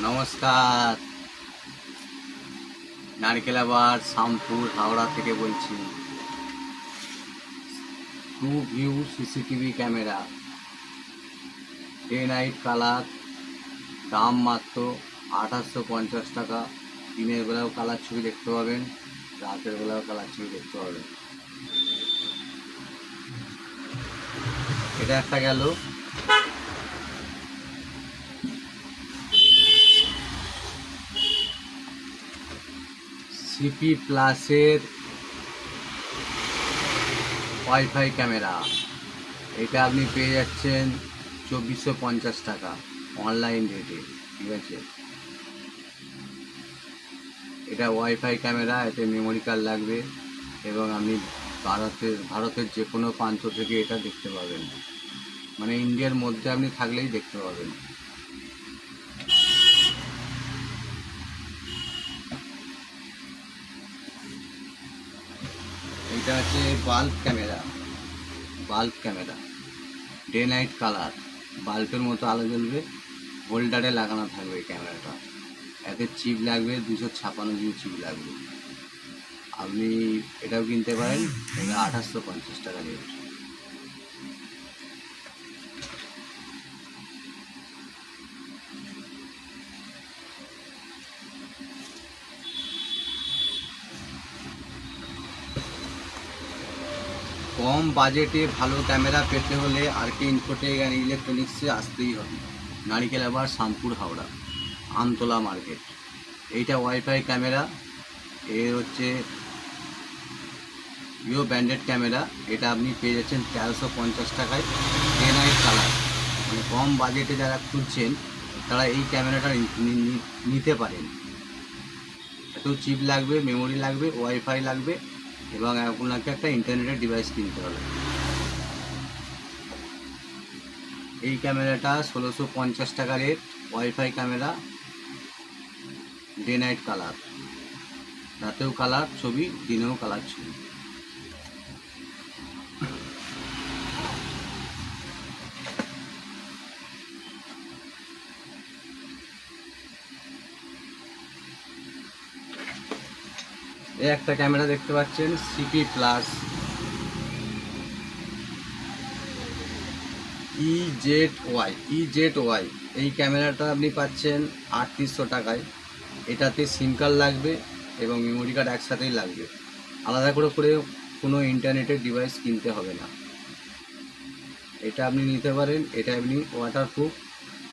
নমস্কার, নারকেলাবার শামপুর হাওড়া থেকে বলছি। Two view CCTV camera, day night colour, দাম মাত্র 2850 টাকা। দিনের বেলাও কালার ছবি দেখতে পাবেন, রাতের বেলাও কালার ছবি দেখতে পাবেন। এটা একটা গেল। সিপি প্লাসের ওয়াইফাই ক্যামেরা, এটা আপনি পেয়ে যাচ্ছেন 2450 টাকা অনলাইন রেটে। ঠিক আছে, এটা ওয়াইফাই ক্যামেরা, এতে মেমোরি কার্ড লাগবে এবং আপনি ভারতের যে কোনো প্রান্ত থেকে এটা দেখতে পাবেন, মানে ইন্ডিয়ার মধ্যে আপনি থাকলেই দেখতে পাবেন। এটা হচ্ছে bulb camera, day night colour, বাল্বের মতো আলো জ্বলবে, হোল্ডারে লাগানো থাকবে এই ক্যামেরাটা। এতে চিপ লাগবে 256 GB চিপ লাগবে। আপনি এটাও কিনতে পারেন, এটা 2850 টাকা রেট। কম বাজেটে ভালো ক্যামেরা পেতে হলে আরকে ইনফোটেক অ্যান্ড ইলেকট্রনিক্সে আসতেই হবে। নারিকেলাবার শামপুর হাওড়া, আমতলা মার্কেট। এইটা ওয়াইফাই ক্যামেরা, এর হচ্ছে ভিভো ব্র্যান্ডেড ক্যামেরা। এটা আপনি পেয়ে যাচ্ছেন 1350 টাকায়, ডে নাইট কালার। মানে কম বাজেটে যারা খুঁজছেন তারা এই ক্যামেরাটা নিতে পারেন। এতেও চিপ লাগবে, মেমোরি লাগবে, ওয়াইফাই লাগবে এবং আপনাকে একটা ইন্টারনেটের ডিভাইস কিনতে হবে। এই ক্যামেরাটা 1650 টাকা rate, wifi camera, day night colour, রাতেও কালার ছবি, দিনেও কালার ছবি। এই একটা ক্যামেরা দেখতে পাচ্ছেন, সিপি প্লাস ইজেড ওয়াই। এই ক্যামেরাটা আপনি পাচ্ছেন 3800 টাকায়। এটাতে সিম কার্ড লাগবে এবং মেমোরি কার্ড একসাথেই লাগবে, আলাদা করে কোনো ইন্টারনেটের ডিভাইস কিনতে হবে না। এটা আপনি নিতে পারেন। এটা আপনি ওয়াটারপ্রুফ,